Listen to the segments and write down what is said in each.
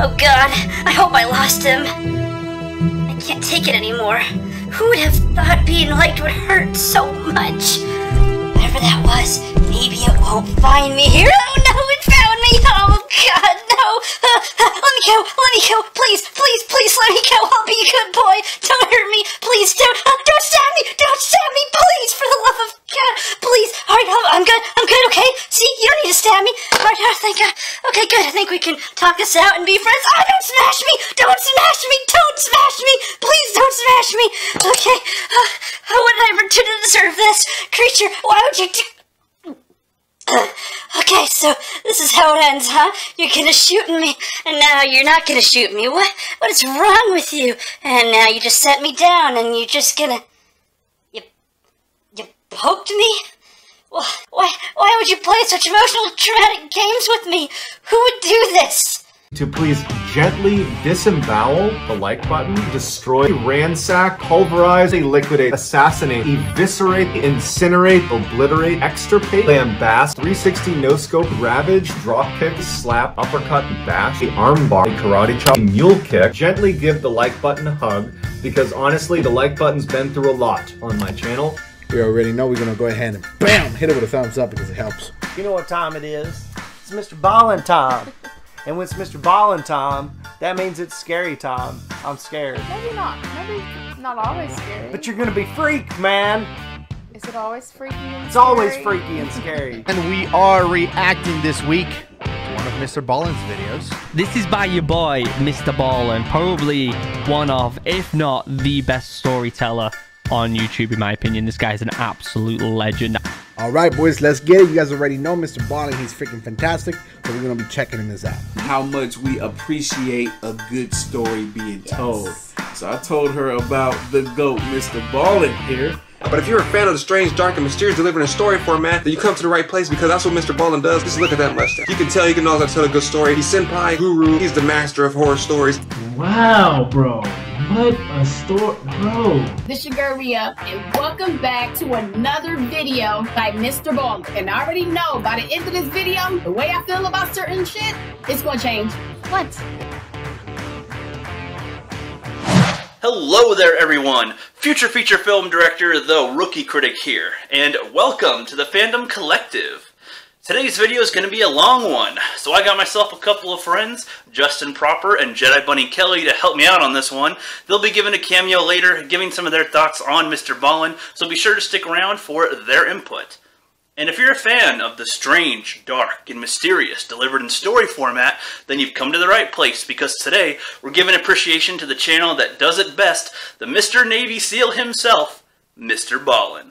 Oh God, I hope I lost him. I can't take it anymore. Who would have thought being liked would hurt so much? Whatever that was, maybe it won't find me here. Oh no, it found me! Oh God, no! Let me go! Please, please, please let me go! I'll be a good boy! Don't hurt me! Please don't stab me! Don't stab me! Please, for the love of God! Please! Alright, I'm good, okay? See, you don't need to stab me! Alright, thank God. Okay, good, I think we can talk this out and be friends. Oh, don't smash me! Don't smash me! Don't smash me! Please don't smash me! Okay, what did I ever do to deserve this? Creature, why would you do... Okay, so this is how it ends, huh? You're gonna shoot me, and now you're not gonna shoot me. What is wrong with you? And now you just set me down, and you're just gonna... You poked me? Well, why would you play such emotional, traumatic games with me? Who would do this? To please gently disembowel the like button, destroy, ransack, pulverize, liquidate, assassinate, eviscerate, incinerate, obliterate, extirpate, lambast, 360 no-scope, ravage, drop kick, slap, uppercut, bash, armbar, karate chop, mule kick. Gently give the like button a hug, because honestly, the like button's been through a lot on my channel. We already know we're gonna go ahead and BAM! Hit it with a thumbs up because it helps. You know what time it is? It's MrBallen time. And when it's MrBallen time, that means it's scary time. I'm scared. Maybe not. Maybe not always scary. But you're gonna be freaked, man. Is it always freaky and scary? It's always freaky and scary. And we are reacting this week to one of MrBallen's videos. This is by your boy, MrBallen. Probably one of, if not the best storyteller on YouTube, in my opinion. This guy's an absolute legend. Alright boys, let's get it. You guys already know MrBallen, he's freaking fantastic, so we're going to be checking his out. How much we appreciate a good story being told. So I told her about the GOAT, MrBallen here. But if you're a fan of the strange, dark, and mysterious delivered in story format, then you come to the right place because that's what MrBallen does. Just look at that mustache. You can tell he knows how to tell a good story. He's senpai, guru, he's the master of horror stories. Wow, bro. What a story, bro. This your girl Rhea, and welcome back to another video by MrBallen. And I already know by the end of this video, the way I feel about certain shit, it's gonna change. What? Hello there everyone, future feature film director, the Rookie Critic here, and welcome to the Fandom Collective. Today's video is going to be a long one, so I got myself a couple of friends, Justin Proper and Jedi Bunny Kelly, to help me out on this one. They'll be giving a cameo later, giving some of their thoughts on MrBallen, so be sure to stick around for their input. And if you're a fan of the strange, dark, and mysterious delivered in story format, then you've come to the right place, because today we're giving appreciation to the channel that does it best, the Mr. Navy SEAL himself, MrBallen.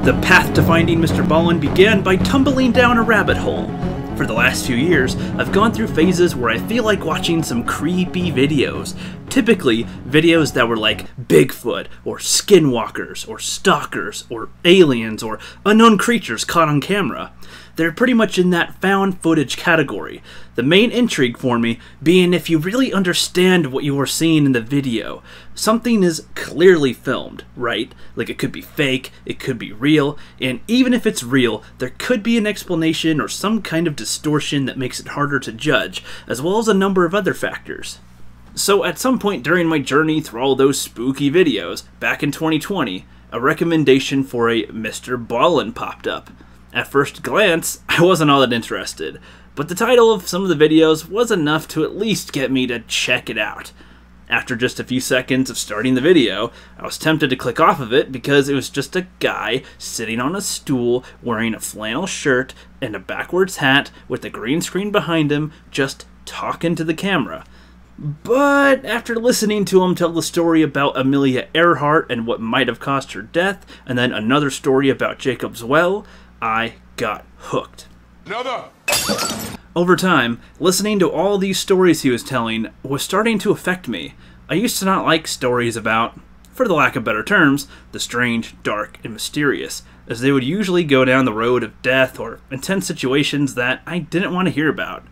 The path to finding MrBallen began by tumbling down a rabbit hole. For the last few years, I've gone through phases where I feel like watching some creepy videos. Typically, videos that were like Bigfoot, or skinwalkers, or stalkers, or aliens, or unknown creatures caught on camera. They're pretty much in that found footage category. The main intrigue for me being if you really understand what you are seeing in the video. Something is clearly filmed, right? Like it could be fake, it could be real, and even if it's real, there could be an explanation or some kind of distortion that makes it harder to judge, as well as a number of other factors. So at some point during my journey through all those spooky videos, back in 2020, a recommendation for a MrBallen popped up. At first glance, I wasn't all that interested, but the title of some of the videos was enough to at least get me to check it out. After just a few seconds of starting the video, I was tempted to click off of it because it was just a guy sitting on a stool wearing a flannel shirt and a backwards hat with a green screen behind him just talking to the camera. But after listening to him tell the story about Amelia Earhart and what might have caused her death, and then another story about Jacob's well, I got hooked. Over time, listening to all these stories he was telling was starting to affect me. I used to not like stories about, for the lack of better terms, the strange, dark, and mysterious, as they would usually go down the road of death or intense situations that I didn't want to hear about.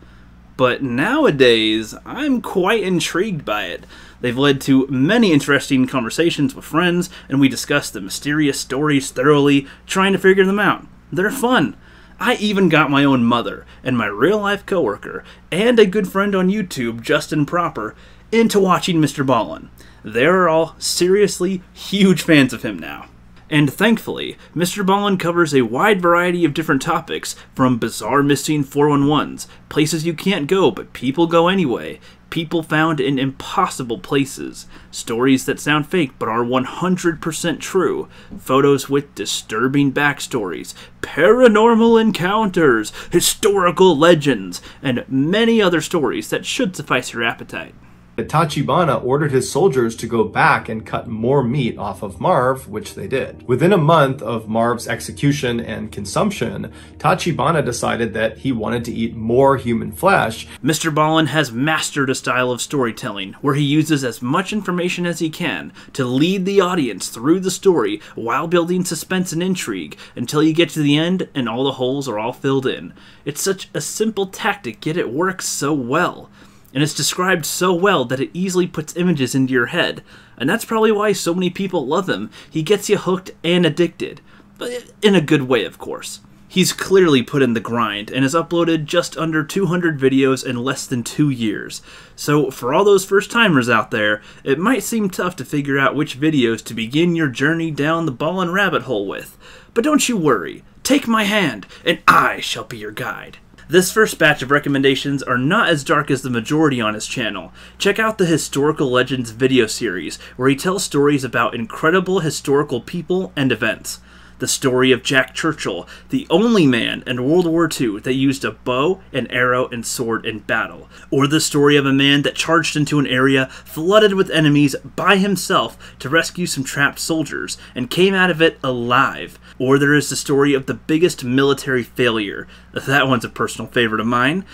But nowadays, I'm quite intrigued by it. They've led to many interesting conversations with friends, and we discuss the mysterious stories thoroughly, trying to figure them out. They're fun. I even got my own mother, and my real-life coworker, and a good friend on YouTube, Justin Proper, into watching MrBallen. They're all seriously huge fans of him now. And thankfully, MrBallen covers a wide variety of different topics, from bizarre missing 411s, places you can't go but people go anyway, people found in impossible places, stories that sound fake but are 100% true, photos with disturbing backstories, paranormal encounters, historical legends, and many other stories that should suffice your appetite. Tachibana ordered his soldiers to go back and cut more meat off of Marv, which they did. Within a month of Marv's execution and consumption, Tachibana decided that he wanted to eat more human flesh. MrBallen has mastered a style of storytelling where he uses as much information as he can to lead the audience through the story while building suspense and intrigue until you get to the end and all the holes are all filled in. It's such a simple tactic, yet it works so well. And it's described so well that it easily puts images into your head. And that's probably why so many people love him. He gets you hooked and addicted. But in a good way, of course. He's clearly put in the grind and has uploaded just under 200 videos in less than 2 years. So for all those first-timers out there, it might seem tough to figure out which videos to begin your journey down the Ballen rabbit hole with. But don't you worry. Take my hand, and I shall be your guide. This first batch of recommendations are not as dark as the majority on his channel. Check out the Historical Legends video series, where he tells stories about incredible historical people and events. The story of Jack Churchill, the only man in World War II that used a bow, an arrow, and sword in battle. Or the story of a man that charged into an area flooded with enemies by himself to rescue some trapped soldiers, and came out of it alive. Or there is the story of the biggest military failure. That one's a personal favorite of mine.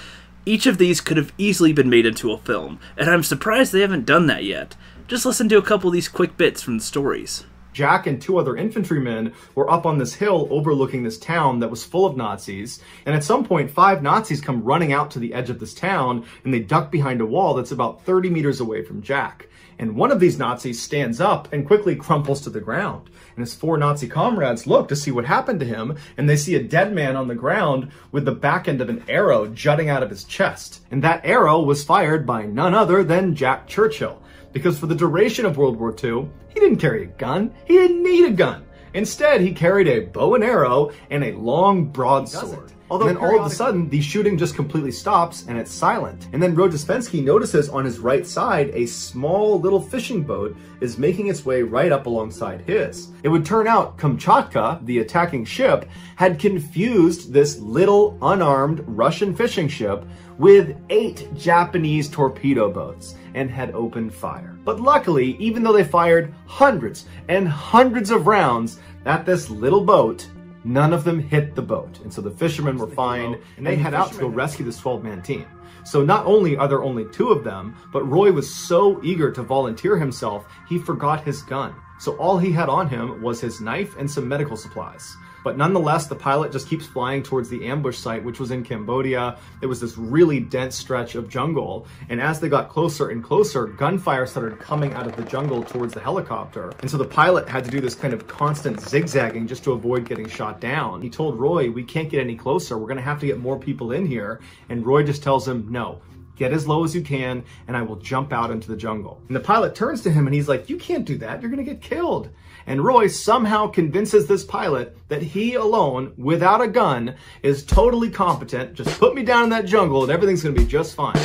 Each of these could have easily been made into a film, and I'm surprised they haven't done that yet. Just listen to a couple of these quick bits from the stories. Jack and 2 other infantrymen were up on this hill overlooking this town that was full of Nazis, and at some point 5 Nazis come running out to the edge of this town, and they duck behind a wall that's about 30 meters away from Jack. And one of these Nazis stands up and quickly crumples to the ground. And his 4 Nazi comrades look to see what happened to him, and they see a dead man on the ground with the back end of an arrow jutting out of his chest. And that arrow was fired by none other than Jack Churchill. Because for the duration of World War II, he didn't carry a gun. He didn't need a gun. Instead, he carried a bow and arrow and a long broadsword. Although then all of a sudden, the shooting just completely stops and it's silent. And then Rojesvensky notices on his right side, a small little fishing boat is making its way right up alongside his. It would turn out Kamchatka, the attacking ship, had confused this little unarmed Russian fishing ship with 8 Japanese torpedo boats and had opened fire. But luckily, even though they fired hundreds and hundreds of rounds at this little boat, none of them hit the boat. And so the fishermen were fine, and they head out to go rescue this 12-man team. So not only are there only 2 of them, but Roy was so eager to volunteer himself, he forgot his gun. So all he had on him was his knife and some medical supplies. But nonetheless, the pilot just keeps flying towards the ambush site, which was in Cambodia. It was this really dense stretch of jungle. And as they got closer and closer, gunfire started coming out of the jungle towards the helicopter. And so the pilot had to do this kind of constant zigzagging just to avoid getting shot down. He told Roy, we can't get any closer. We're going to have to get more people in here. And Roy just tells him, no. Get as low as you can, and I will jump out into the jungle. And the pilot turns to him and he's like, you can't do that. You're going to get killed. And Roy somehow convinces this pilot that he alone, without a gun, is totally competent. Just put me down in that jungle and everything's going to be just fine.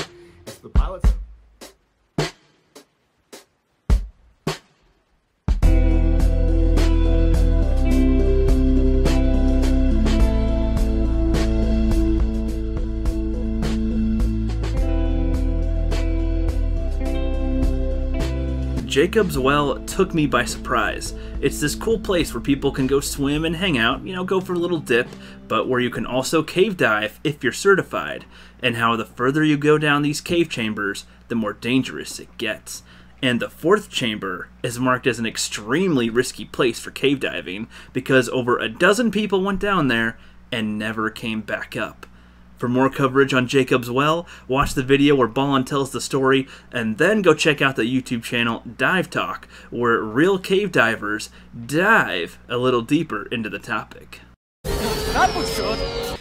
So the pilot said, Jacob's Well took me by surprise. It's this cool place where people can go swim and hang out, go for a little dip, but where you can also cave dive if you're certified, and how the further you go down these cave chambers, the more dangerous it gets. And the 4th chamber is marked as an extremely risky place for cave diving because over a dozen people went down there and never came back up. For more coverage on Jacob's Well, watch the video where Ballen tells the story, and then go check out the YouTube channel Dive Talk, where real cave divers dive a little deeper into the topic.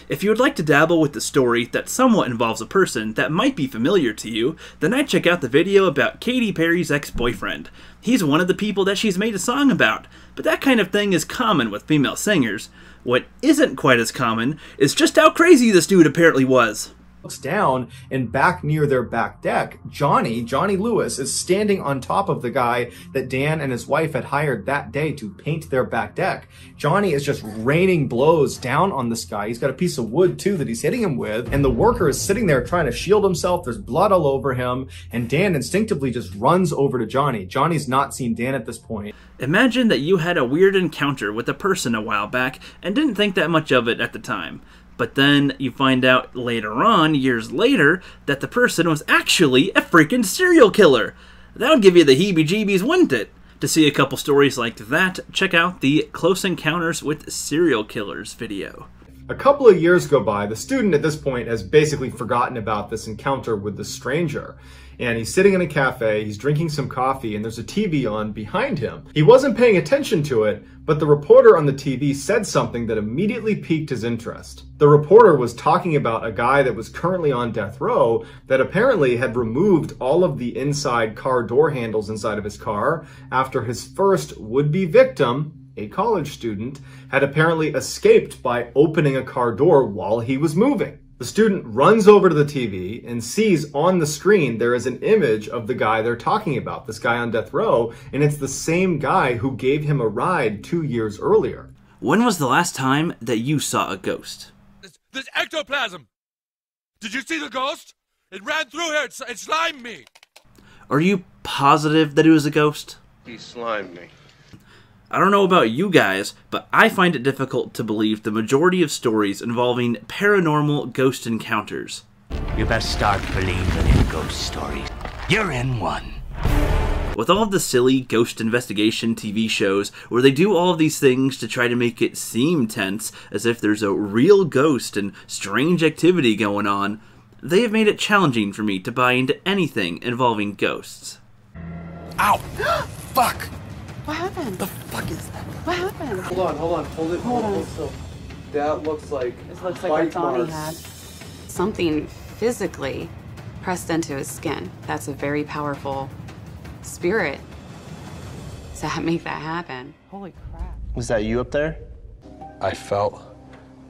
If you would like to dabble with the story that somewhat involves a person that might be familiar to you, then I'd check out the video about Katy Perry's ex-boyfriend. He's one of the people that she's made a song about, but that kind of thing is common with female singers. What isn't quite as common is just how crazy this dude apparently was. Looks down, and back near their back deck, Johnny Lewis is standing on top of the guy that Dan and his wife had hired that day to paint their back deck. Johnny is just raining blows down on this guy. He's got a piece of wood too that he's hitting him with, and the worker is sitting there trying to shield himself. There's blood all over him, and Dan instinctively just runs over to Johnny. Johnny's not seen Dan at this point. Imagine that you had a weird encounter with a person a while back and didn't think that much of it at the time. But then you find out later on, years later, that the person was actually a freaking serial killer. That would give you the heebie-jeebies, wouldn't it? To see a couple stories like that, check out the Close Encounters with Serial Killers video. A couple of years go by. The student at this point has basically forgotten about this encounter with the stranger. And he's sitting in a cafe, he's drinking some coffee, and there's a TV on behind him. He wasn't paying attention to it, but the reporter on the TV said something that immediately piqued his interest. The reporter was talking about a guy that was currently on death row that apparently had removed all of the inside car door handles inside of his car after his first would-be victim, a college student, had apparently escaped by opening a car door while he was moving. The student runs over to the TV and sees on the screen there is an image of the guy they're talking about, this guy on death row, and it's the same guy who gave him a ride 2 years earlier. When was the last time that you saw a ghost? This ectoplasm! Did you see the ghost? It ran through here, it slimed me! Are you positive that it was a ghost? He slimed me. I don't know about you guys, but I find it difficult to believe the majority of stories involving paranormal ghost encounters. You best start believing in ghost stories. You're in one. With all of the silly ghost investigation TV shows where they do all of these things to try to make it seem tense, as if there's a real ghost and strange activity going on, they have made it challenging for me to buy into anything involving ghosts. Ow! Fuck! What happened? The fuck is that? What happened? Hold on. Hold on. So that looks like It looks like what Donnie had. Something physically pressed into his skin. That's a very powerful spirit to make that happen. Holy crap. Was that you up there? I felt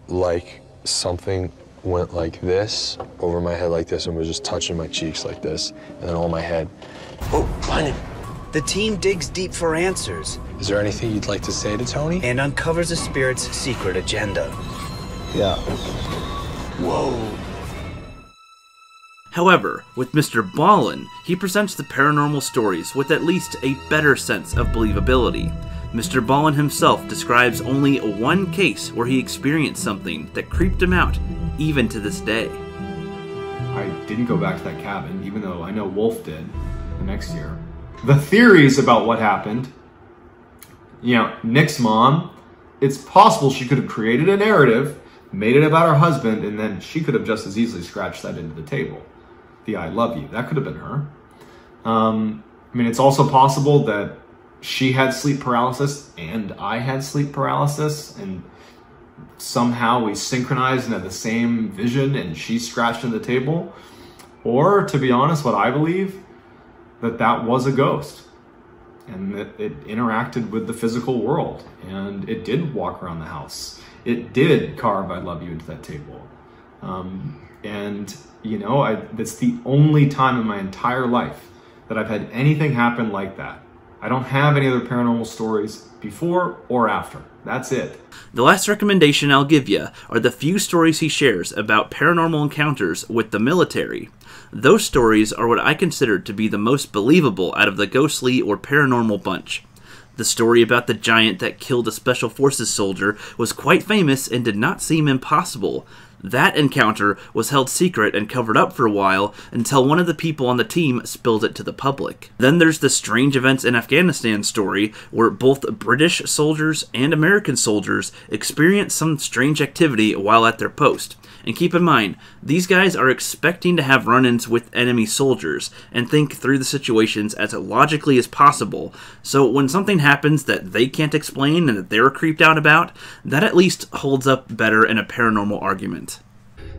like something went like this, over my head like this, and was just touching my cheeks like this, and then on my head. Oh, find it. The team digs deep for answers. Is there anything you'd like to say to Tony? And uncovers a spirit's secret agenda. Yeah. Whoa. However, with MrBallen, he presents the paranormal stories with at least a better sense of believability. MrBallen himself describes only one case where he experienced something that creeped him out, even to this day. I didn't go back to that cabin, even though I know Wolf did the next year. The theories about what happened, you know, Nick's mom, it's possible she could have created a narrative, made it about her husband, and then she could have just as easily scratched that into the table. The I love you, that could have been her. I mean, it's also possible that she had sleep paralysis and I had sleep paralysis, and somehow we synchronized and had the same vision and she scratched into the table. Or, to be honest, what I believe, that was a ghost and that it interacted with the physical world and it did walk around the house. It did carve I love you into that table. And, you know, that's the only time in my entire life that I've had anything happen like that. I don't have any other paranormal stories before or after. That's it. The last recommendation I'll give you are the few stories he shares about paranormal encounters with the military. Those stories are what I consider to be the most believable out of the ghostly or paranormal bunch. The story about the giant that killed a Special Forces soldier was quite famous and did not seem impossible. That encounter was held secret and covered up for a while until one of the people on the team spilled it to the public. Then there's the strange events in Afghanistan story where both British soldiers and American soldiers experienced some strange activity while at their post. And keep in mind, these guys are expecting to have run-ins with enemy soldiers and think through the situations as logically as possible, so when something happens that they can't explain and that they're creeped out about, that at least holds up better in a paranormal argument.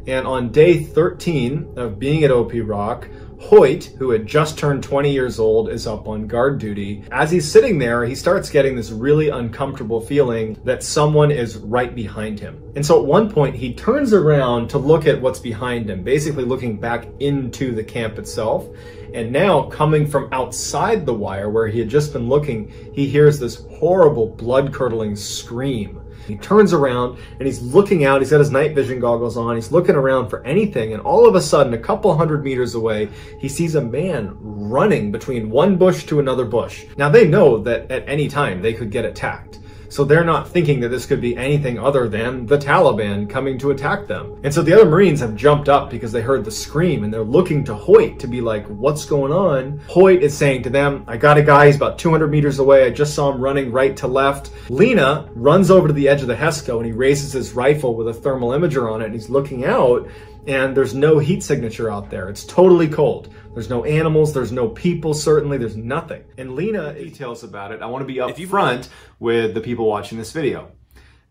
And on day 13 of being at OP Rock, Hoyt, who had just turned 20 years old, is up on guard duty. As he's sitting there, he starts getting this really uncomfortable feeling that someone is right behind him. And so at one point, he turns around to look at what's behind him, basically looking back into the camp itself. And now, coming from outside the wire where he had just been looking, he hears this horrible, blood-curdling scream. He turns around and he's looking out. He's got his night vision goggles on. He's looking around for anything. And all of a sudden, a couple hundred meters away, he sees a man running between one bush to another bush. Now, they know that at any time they could get attacked. So they're not thinking that this could be anything other than the Taliban coming to attack them. And so the other Marines have jumped up because they heard the scream and they're looking to Hoyt to be like, what's going on? Hoyt is saying to them, I got a guy, he's about 200 meters away. I just saw him running right to left. Lena runs over to the edge of the HESCO and he raises his rifle with a thermal imager on it and he's looking out and there's no heat signature out there. It's totally cold. There's no animals, there's no people, certainly, there's nothing. And Lena details about it. I want to be up front with the people watching this video.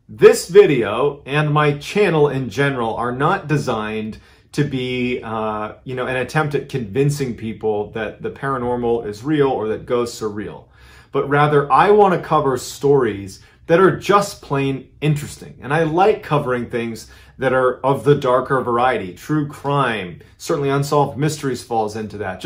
This video and my channel in general are not designed to be, an attempt at convincing people that the paranormal is real or that ghosts are real. But rather, I want to cover stories that are just plain interesting. And I like covering things that are of the darker variety. True crime, certainly unsolved mysteries falls into that.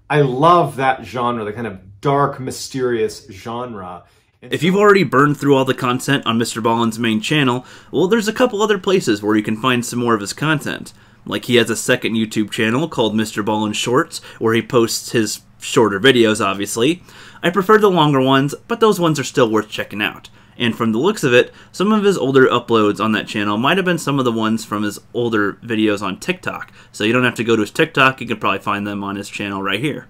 I love that genre, the kind of dark, mysterious genre. If you've already burned through all the content on MrBallen's main channel, well, there's a couple other places where you can find some more of his content. Like he has a second YouTube channel called MrBallen Shorts, where he posts his shorter videos, obviously. I prefer the longer ones, but those ones are still worth checking out. And from the looks of it, some of his older uploads on that channel might have been some of the ones from his older videos on TikTok. So you don't have to go to his TikTok, you can probably find them on his channel right here.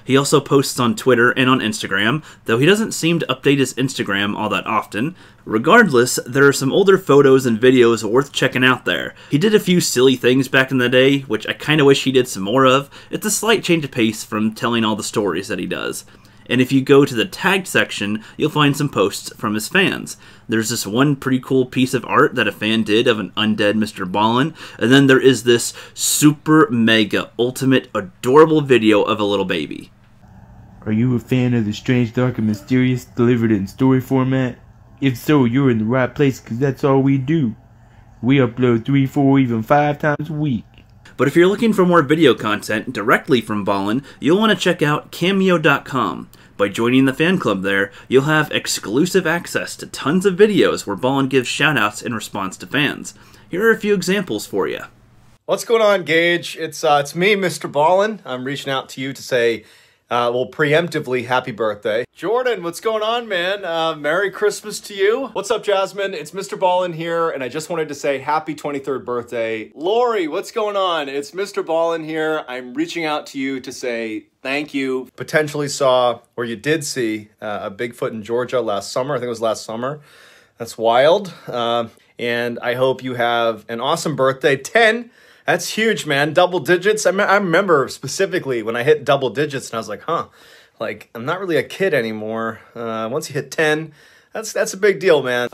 He also posts on Twitter and on Instagram, though he doesn't seem to update his Instagram all that often. Regardless, there are some older photos and videos worth checking out there. He did a few silly things back in the day, which I kinda wish he did some more of. It's a slight change of pace from telling all the stories that he does. And if you go to the tagged section, you'll find some posts from his fans. There's this one pretty cool piece of art that a fan did of an undead MrBallen, and then there is this super mega ultimate adorable video of a little baby. Are you a fan of the strange, dark, and mysterious delivered in story format? If so, you're in the right place because that's all we do. We upload 3, 4, even 5 times a week. But if you're looking for more video content directly from Ballen, you'll want to check out Cameo.com. By joining the fan club there, you'll have exclusive access to tons of videos where Ballen gives shoutouts in response to fans. Here are a few examples for you. What's going on, Gage? It's me, MrBallen. I'm reaching out to you to say, preemptively, happy birthday. Jordan, what's going on, man? Merry Christmas to you. What's up, Jasmine? It's MrBallen here, and I just wanted to say happy 23rd birthday. Lori, what's going on? It's MrBallen here. I'm reaching out to you to say thank you. Potentially saw, or you did see, a Bigfoot in Georgia last summer. I think it was last summer. That's wild. And I hope you have an awesome birthday. 10. That's huge, man. Double digits. I remember specifically when I hit double digits and I was like, huh, like I'm not really a kid anymore. Once you hit 10, that's a big deal, man.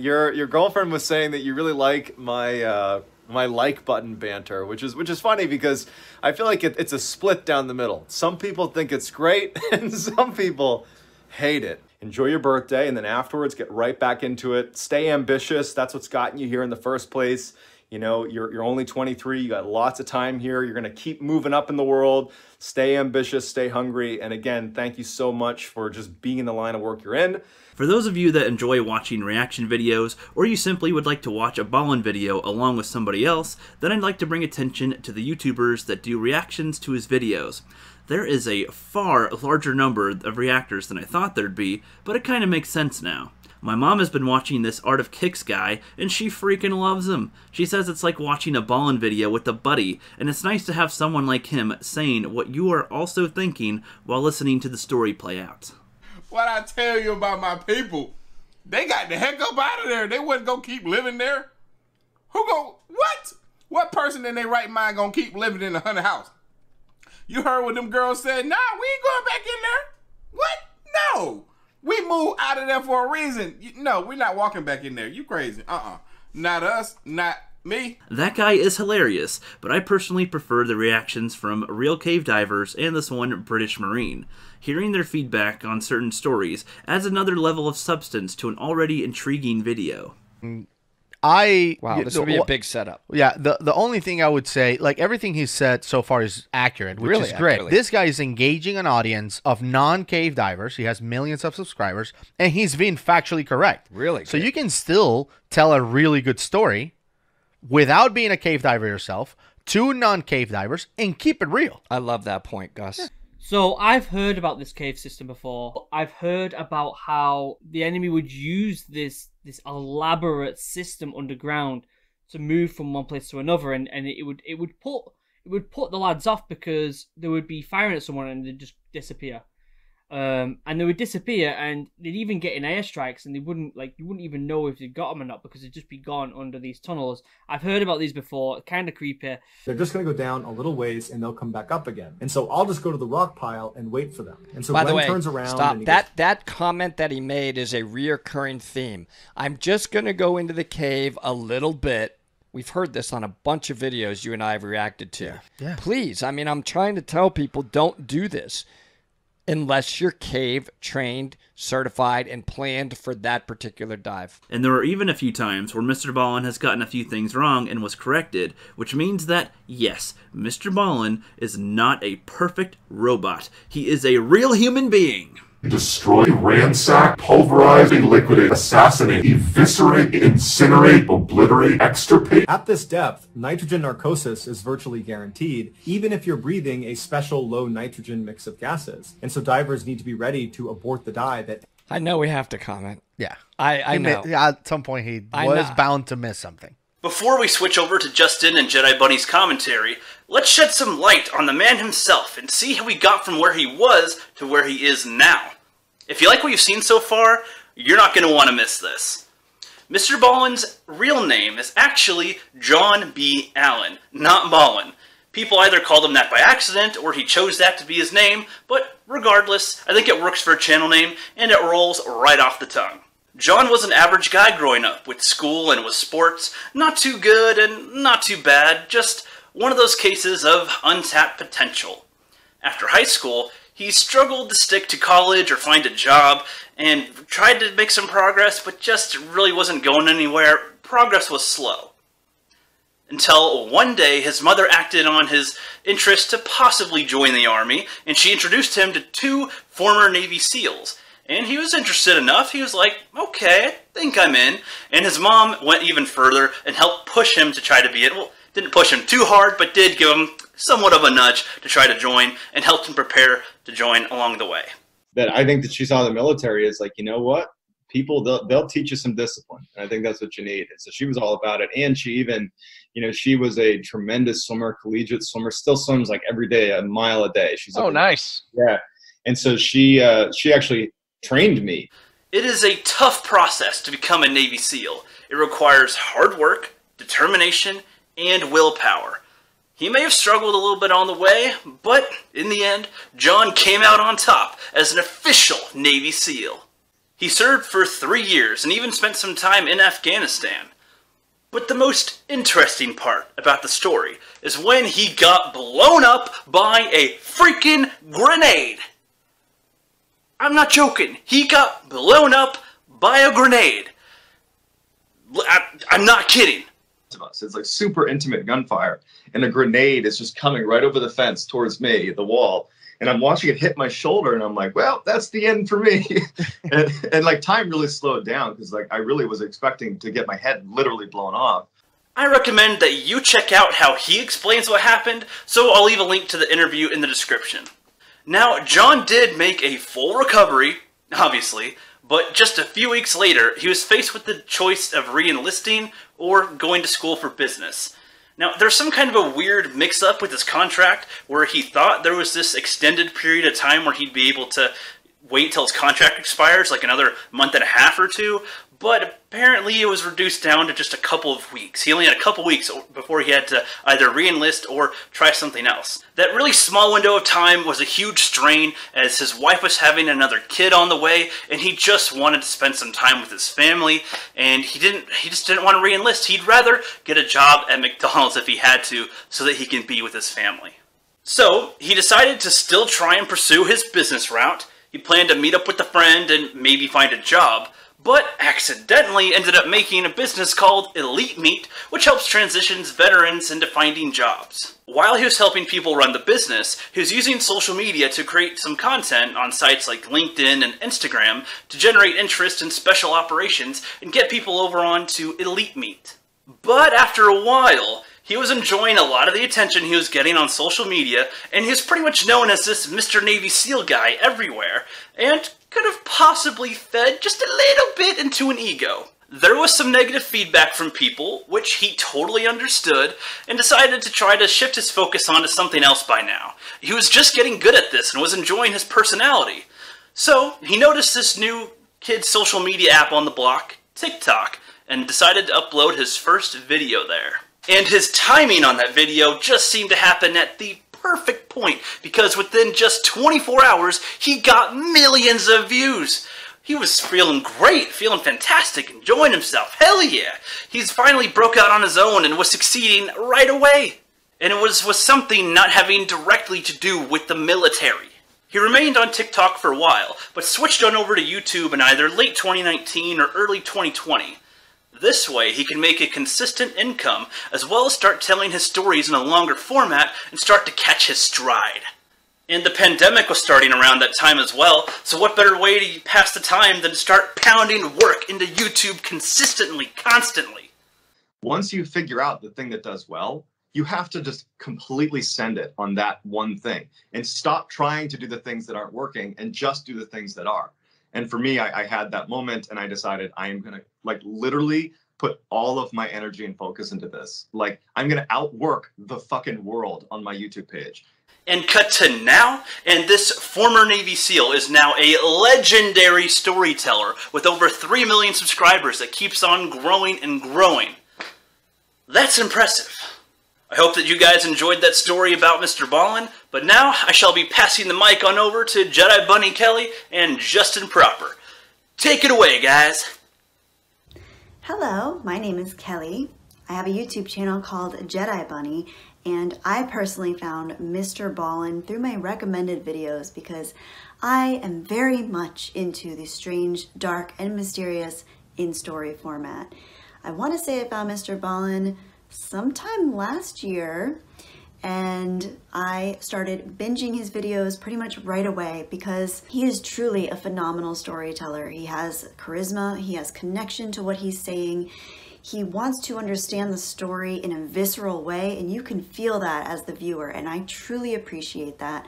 Your girlfriend was saying that you really like my my like button banter, which is funny because I feel like it's a split down the middle. Some people think it's great and some people hate it. Enjoy your birthday and then afterwards get right back into it. Stay ambitious. That's what's gotten you here in the first place. You know, you're only 23, you got lots of time here, you're gonna keep moving up in the world, stay ambitious, stay hungry, and again, thank you so much for just being in the line of work you're in. For those of you that enjoy watching reaction videos, or you simply would like to watch a Ballen video along with somebody else, then I'd like to bring attention to the YouTubers that do reactions to his videos. There is a far larger number of reactors than I thought there'd be, but it kinda makes sense now. My mom has been watching this Art of Kicks guy, and she freaking loves him. She says it's like watching a Ballen video with a buddy, and it's nice to have someone like him saying what you are also thinking while listening to the story play out. What I tell you about my people, they got the heck up out of there. They wasn't gonna keep living there. What person in their right mind gonna keep living in a haunted house? You heard what them girls said? Nah, we ain't going back in there. What? No. We moved out of there for a reason. No, we're not walking back in there. You crazy. Not us, not me. That guy is hilarious, but I personally prefer the reactions from real cave divers and this one British Marine. Hearing their feedback on certain stories adds another level of substance to an already intriguing video. Wow, this would be a big setup. Yeah, the only thing I would say, like everything he's said so far is accurate, which Really is great. accurately. This guy is engaging an audience of non-cave divers. He has millions of subscribers, and he's being factually correct. Really So you can still tell a really good story without being a cave diver yourself to non-cave divers and keep it real. I love that point, Gus. Yeah. So I've heard about this cave system before. I've heard about how the enemy would use this elaborate system underground to move from one place to another, and it would put the lads off because they would be firing at someone and they'd just disappear. And they would disappear, and they'd even get in airstrikes, and you wouldn't even know if they got them or not because they'd just be gone under these tunnels. I've heard about these before, kind of creepy. They're just going to go down a little ways, and they'll come back up again. And so I'll just go to the rock pile and wait for them. And so By the Glenn way, turns around. stop. And he That comment that he made is a reoccurring theme. I'm just going to go into the cave a little bit. We've heard this on a bunch of videos you and I have reacted to. Yeah. Please, I mean, I'm trying to tell people don't do this unless you're cave trained, certified, and planned for that particular dive. And there are even a few times where Mr. Ballen has gotten a few things wrong and was corrected, which means that, yes, Mr. Ballen is not a perfect robot. He is a real human being. Destroy, ransack, pulverize, liquidate, assassinate, eviscerate, incinerate, obliterate, extirpate. At this depth, nitrogen narcosis is virtually guaranteed, even if you're breathing a special low nitrogen mix of gases. And so divers need to be ready to abort the dive at... I know we have to comment. Yeah. I know. At some point, he was bound to miss something. Before we switch over to Justin and Jedi Bunny's commentary, let's shed some light on the man himself and see how he got from where he was to where he is now. If you like what you've seen so far, you're not going to want to miss this. Mr. Ballen's real name is actually John B. Allen, not Ballen. People either called him that by accident or he chose that to be his name, but regardless, I think it works for a channel name and it rolls right off the tongue. John was an average guy growing up, with school and with sports, not too good and not too bad, just one of those cases of untapped potential. After high school, he struggled to stick to college or find a job, and tried to make some progress, but just really wasn't going anywhere. Progress was slow. Until one day, his mother acted on his interest to possibly join the Army, and she introduced him to 2 former Navy SEALs. And he was interested enough, he was like, okay, I think I'm in. And his mom went even further and helped push him to try to be in. Well, didn't push him too hard, but did give him somewhat of a nudge to try to join and helped him prepare to join along the way. That I think that she saw in the military is like, you know what? People, they'll teach you some discipline. And I think that's what you need. And so she was all about it. And she even, she was a tremendous swimmer, collegiate swimmer, still swims like every day, a mile a day. She's nice. Yeah. And so she actually trained me. It is a tough process to become a Navy SEAL. It requires hard work, determination, and willpower. He may have struggled a little bit on the way, but in the end, John came out on top as an official Navy SEAL. He served for 3 years and even spent some time in Afghanistan. But the most interesting part about the story is when he got blown up by a freaking grenade. I'm not joking. He got blown up by a grenade. I'm not kidding. It's like super intimate gunfire. And a grenade is just coming right over the fence towards me, the wall. And I'm watching it hit my shoulder, and I'm like, well, that's the end for me. and like time really slowed down because like I really was expecting to get my head literally blown off. I recommend that you check out how he explains what happened, so I'll leave a link to the interview in the description. Now, John did make a full recovery, obviously, But just a few weeks later, he was faced with the choice of re-enlisting or going to school for business. Now, there's some kind of a weird mix-up with his contract where he thought there was this extended period of time where he'd be able to wait till his contract expires, like another month and a half or two, but apparently it was reduced down to just a couple of weeks. He only had a couple weeks before he had to either re-enlist or try something else. That really small window of time was a huge strain as his wife was having another kid on the way, and he just wanted to spend some time with his family, and he just didn't want to re-enlist. He'd rather get a job at McDonald's if he had to so that he can be with his family. So he decided to still try and pursue his business route. He planned to meet up with a friend and maybe find a job, but accidentally ended up making a business called Elite Meat, which helps transitions veterans into finding jobs. While he was helping people run the business, he was using social media to create some content on sites like LinkedIn and Instagram to generate interest in special operations and get people over onto Elite Meat. But after a while, he was enjoying a lot of the attention he was getting on social media, and he was pretty much known as this Mr. Navy SEAL guy everywhere, and could have possibly fed just a little bit into an ego. There was some negative feedback from people, which he totally understood, and decided to try to shift his focus onto something else by now. He was just getting good at this and was enjoying his personality. So, he noticed this new kid's social media app on the block, TikTok, and decided to upload his first video there. And his timing on that video just seemed to happen at the perfect point, because within just 24 hours, he got millions of views. He was feeling great, feeling fantastic, enjoying himself. Hell yeah! He's finally broke out on his own and was succeeding right away. And it was something not having directly to do with the military. He remained on TikTok for a while, but switched on over to YouTube in either late 2019 or early 2020. This way, he can make a consistent income, as well as start telling his stories in a longer format and start to catch his stride. And the pandemic was starting around that time as well, so what better way to pass the time than to start pounding work into YouTube consistently, constantly? Once you figure out the thing that does well, you have to just completely send it on that one thing and stop trying to do the things that aren't working and just do the things that are. And for me, I had that moment and I decided I am going to literally put all of my energy and focus into this. I'm going to outwork the fucking world on my YouTube page. And cut to now, and this former Navy SEAL is now a legendary storyteller with over 3 million subscribers that keeps on growing and growing. That's impressive. I hope that you guys enjoyed that story about MrBallen, but now I shall be passing the mic on over to Jedi Bunny Kelly and Justin Proper. Take it away, guys. Hello, my name is Kelly. I have a YouTube channel called Jedi Bunny, and I personally found MrBallen through my recommended videos because I am very much into the strange, dark, and mysterious in-story format. I want to say I found MrBallen sometime last year, and I started binging his videos pretty much right away because he is truly a phenomenal storyteller. He has charisma, he has connection to what he's saying, he wants to understand the story in a visceral way, and you can feel that as the viewer, and I truly appreciate that.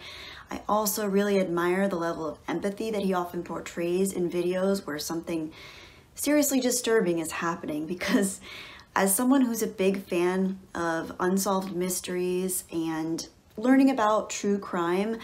I also really admire the level of empathy that he often portrays in videos where something seriously disturbing is happening, because as someone who's a big fan of unsolved mysteries and learning about true crime,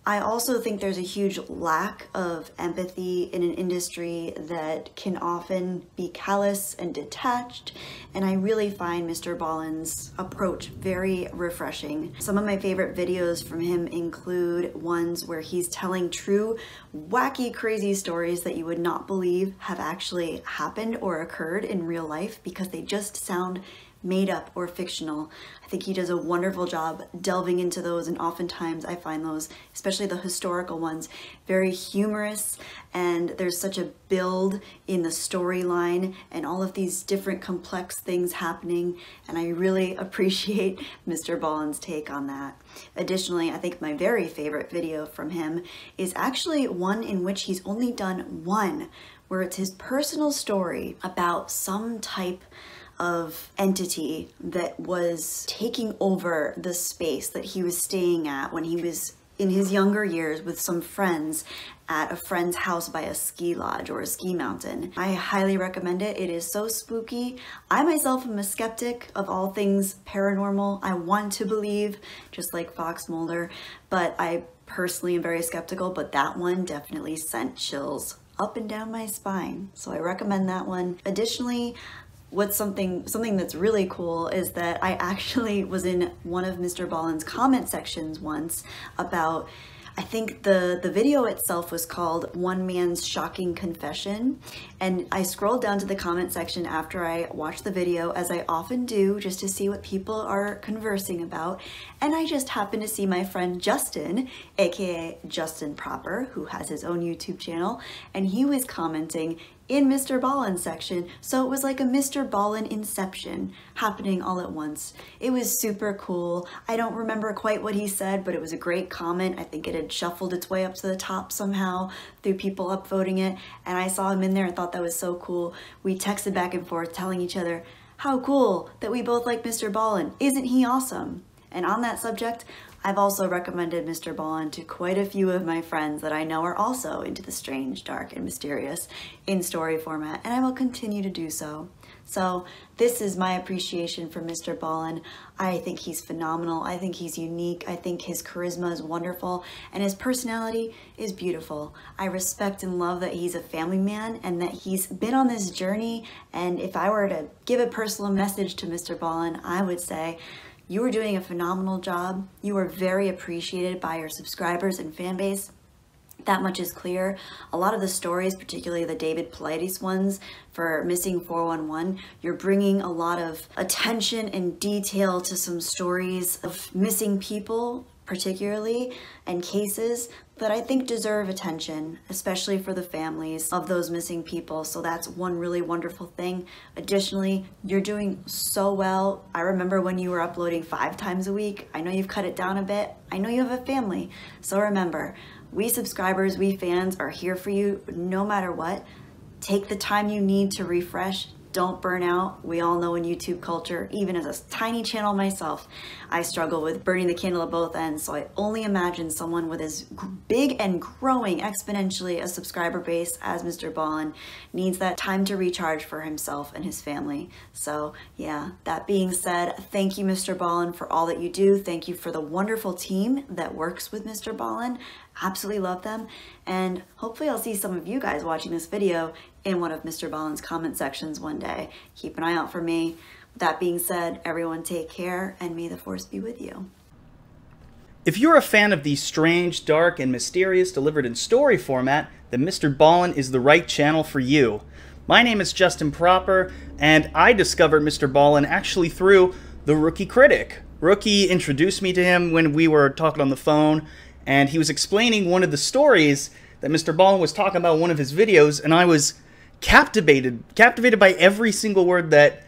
I also think there's a huge lack of empathy in an industry that can often be callous and detached, and I really find MrBallen's approach very refreshing. Some of my favorite videos from him include ones where he's telling true, wacky, crazy stories that you would not believe have actually happened or occurred in real life because they just sound made up or fictional. I think he does a wonderful job delving into those, and oftentimes I find those, especially the historical ones, very humorous, and there's such a build in the storyline and all of these different complex things happening, and I really appreciate MrBallen's take on that. Additionally, I think my very favorite video from him is actually one in which he's only done one, where it's his personal story about some type of entity that was taking over the space that he was staying at when he was in his younger years with some friends at a friend's house by a ski lodge or a ski mountain. I highly recommend it. It is so spooky. I myself am a skeptic of all things paranormal. I want to believe, just like Fox Mulder, but I personally am very skeptical, but that one definitely sent chills up and down my spine. So I recommend that one. Additionally, what's something that's really cool is that I actually was in one of MrBallen's comment sections once about, I think the video itself was called One Man's Shocking Confession, and I scrolled down to the comment section after I watched the video, as I often do, just to see what people are conversing about, and I just happened to see my friend Justin, aka Justin Proper, who has his own YouTube channel, and he was commenting in MrBallen section, so it was like a MrBallen inception happening all at once. It was super cool. I don't remember quite what he said, but it was a great comment. I think it had shuffled its way up to the top somehow through people upvoting it, and I saw him in there and thought that was so cool. We texted back and forth telling each other, how cool that we both like MrBallen. Isn't he awesome? And on that subject, I've also recommended MrBallen to quite a few of my friends that I know are also into the strange, dark, and mysterious in story format, and I will continue to do so. So this is my appreciation for MrBallen. I think he's phenomenal. I think he's unique. I think his charisma is wonderful, and his personality is beautiful. I respect and love that he's a family man and that he's been on this journey, and if I were to give a personal message to MrBallen, I would say, you are doing a phenomenal job. You are very appreciated by your subscribers and fan base. That much is clear. A lot of the stories, particularly the David Paulides ones for Missing 411, you're bringing a lot of attention and detail to some stories of missing people, particularly, and cases that I think deserve attention, especially for the families of those missing people. So that's one really wonderful thing. Additionally, you're doing so well. I remember when you were uploading 5 times a week. I know you've cut it down a bit. I know you have a family. So remember, we subscribers, we fans are here for you no matter what. Take the time you need to refresh. Don't burn out. We all know in YouTube culture, even as a tiny channel myself, I struggle with burning the candle at both ends. So I only imagine someone with as big and growing exponentially a subscriber base as MrBallen needs that time to recharge for himself and his family. So yeah, that being said, thank you, MrBallen, for all that you do. Thank you for the wonderful team that works with MrBallen. Absolutely love them, and hopefully I'll see some of you guys watching this video in one of MrBallen's comment sections one day. Keep an eye out for me. With that being said, everyone take care, and may the force be with you. If you're a fan of the strange, dark, and mysterious delivered in story format, then MrBallen is the right channel for you. My name is Justin Proper, and I discovered MrBallen actually through the Rookie Critic. Rookie introduced me to him when we were talking on the phone, and he was explaining one of the stories that MrBallen was talking about in one of his videos, and I was captivated by every single word that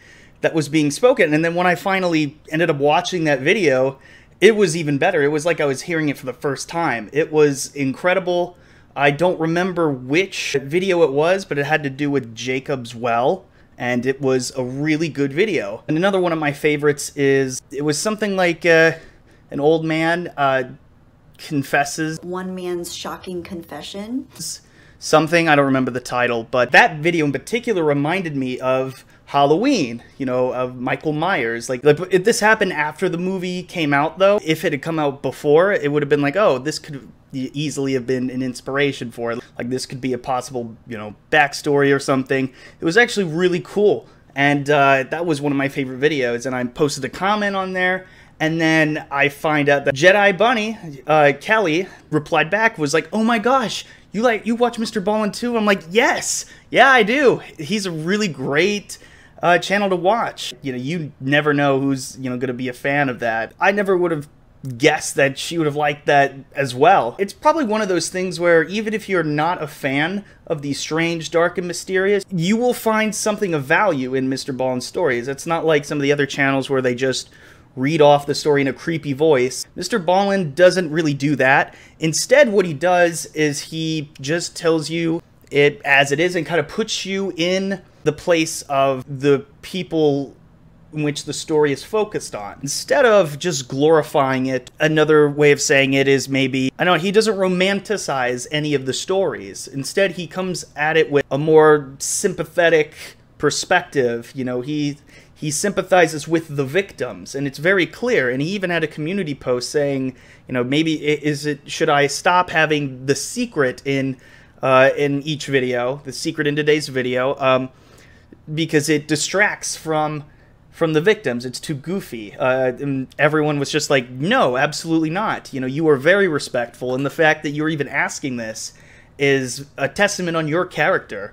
was being spoken. And then when I finally ended up watching that video, it was even better. It was like I was hearing it for the first time. It was incredible. I don't remember which video it was, but it had to do with Jacob's Well, and it was a really good video. And another one of my favorites is, it was something like an old man confesses. One Man's Shocking Confession. Something, I don't remember the title, but that video in particular reminded me of Halloween, you know, of Michael Myers. Like, if this happened after the movie came out, though, if it had come out before, it would have been like, oh, this could easily have been an inspiration for it. Like, this could be a possible, you know, backstory or something. It was actually really cool, and that was one of my favorite videos, and I posted a comment on there. And then I find out that Jedi Bunny, Kelly, replied back, was like, oh my gosh, you watch MrBallen too? I'm like, yes, yeah, I do. He's a really great channel to watch. You know, you never know who's, you know, going to be a fan of that. I never would have guessed that she would have liked that as well. It's probably one of those things where even if you're not a fan of the strange, dark, and mysterious, you will find something of value in MrBallen's stories. It's not like some of the other channels where they just read off the story in a creepy voice. MrBallen doesn't really do that. Instead, what he does is he just tells you it as it is and kind of puts you in the place of the people in which the story is focused on. Instead of just glorifying it, another way of saying it is maybe, I don't know, he doesn't romanticize any of the stories. Instead, he comes at it with a more sympathetic perspective. You know, he sympathizes with the victims, and it's very clear. And he even had a community post saying, you know, maybe should I stop having the secret in each video, the secret in today's video, because it distracts from the victims. It's too goofy. And everyone was just like, no, absolutely not. You know, you are very respectful, and the fact that you're even asking this is a testament on your character.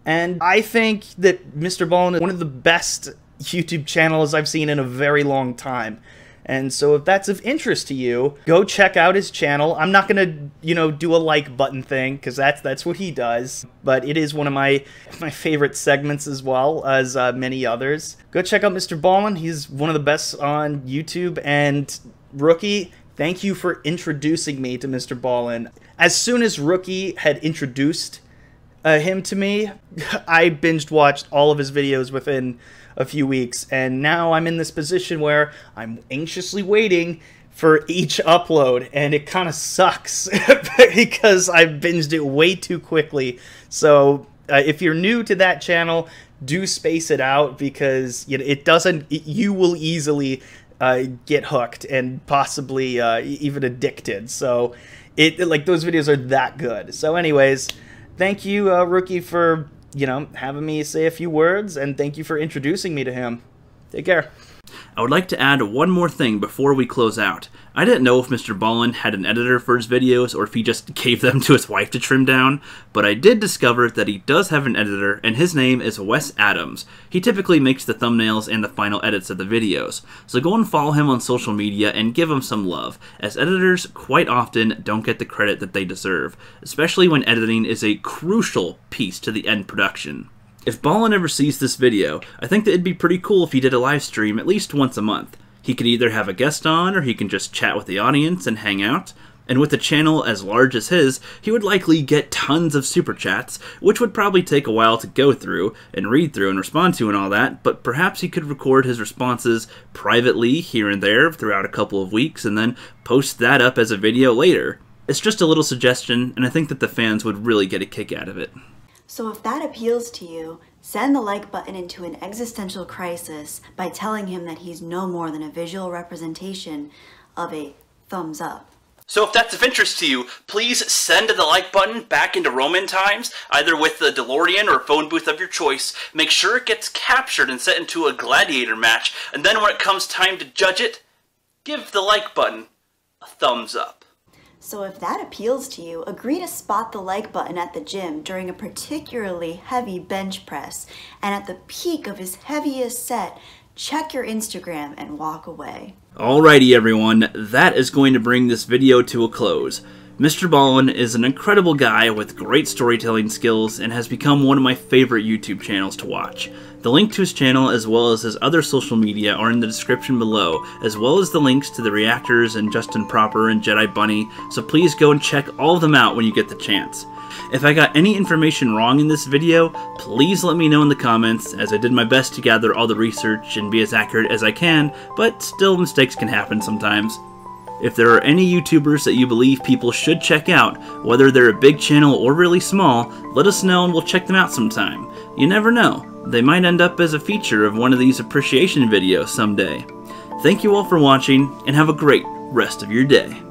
And I think that MrBallen is one of the best YouTube channels I've seen in a very long time. And so if that's of interest to you, go check out his channel. I'm not going to, you know, do a like button thing, because that's what he does. But it is one of my favorite segments, as well as many others. Go check out MrBallen. He's one of the best on YouTube. And Rookie, thank you for introducing me to MrBallen. As soon as Rookie had introduced him to me, I binged watched all of his videos within a few weeks, and now I'm in this position where I'm anxiously waiting for each upload, and it kind of sucks because I binged it way too quickly. So if you're new to that channel, do space it out, because you will easily get hooked and possibly even addicted. So like, those videos are that good. So anyways, thank you, Rookie, for, you know, having me say a few words, and thank you for introducing me to him. Take care. I would like to add one more thing before we close out. I didn't know if MrBallen had an editor for his videos or if he just gave them to his wife to trim down, but I did discover that he does have an editor, and his name is Wes Adams. He typically makes the thumbnails and the final edits of the videos, so go and follow him on social media and give him some love, as editors quite often don't get the credit that they deserve, especially when editing is a crucial piece to the end production. If Ballen ever sees this video, I think that it'd be pretty cool if he did a live stream at least once a month. He could either have a guest on, or he can just chat with the audience and hang out. And with a channel as large as his, he would likely get tons of super chats, which would probably take a while to go through and read through and respond to and all that, but perhaps he could record his responses privately here and there throughout a couple of weeks and then post that up as a video later. It's just a little suggestion, and I think that the fans would really get a kick out of it. So if that appeals to you, send the like button into an existential crisis by telling him that he's no more than a visual representation of a thumbs up. So if that's of interest to you, please send the like button back into Roman times, either with the DeLorean or phone booth of your choice. Make sure it gets captured and set into a gladiator match, and then when it comes time to judge it, give the like button a thumbs up. So if that appeals to you, agree to spot the like button at the gym during a particularly heavy bench press, and at the peak of his heaviest set, check your Instagram and walk away. Alrighty everyone, that is going to bring this video to a close. MrBallen is an incredible guy with great storytelling skills and has become one of my favorite YouTube channels to watch. The link to his channel as well as his other social media are in the description below, as well as the links to the reactors and Justin Proper and Jedi Bunny, so please go and check all of them out when you get the chance. If I got any information wrong in this video, please let me know in the comments, as I did my best to gather all the research and be as accurate as I can, but still mistakes can happen sometimes. If there are any YouTubers that you believe people should check out, whether they're a big channel or really small, let us know and we'll check them out sometime. You never know, they might end up as a feature of one of these appreciation videos someday. Thank you all for watching, and have a great rest of your day.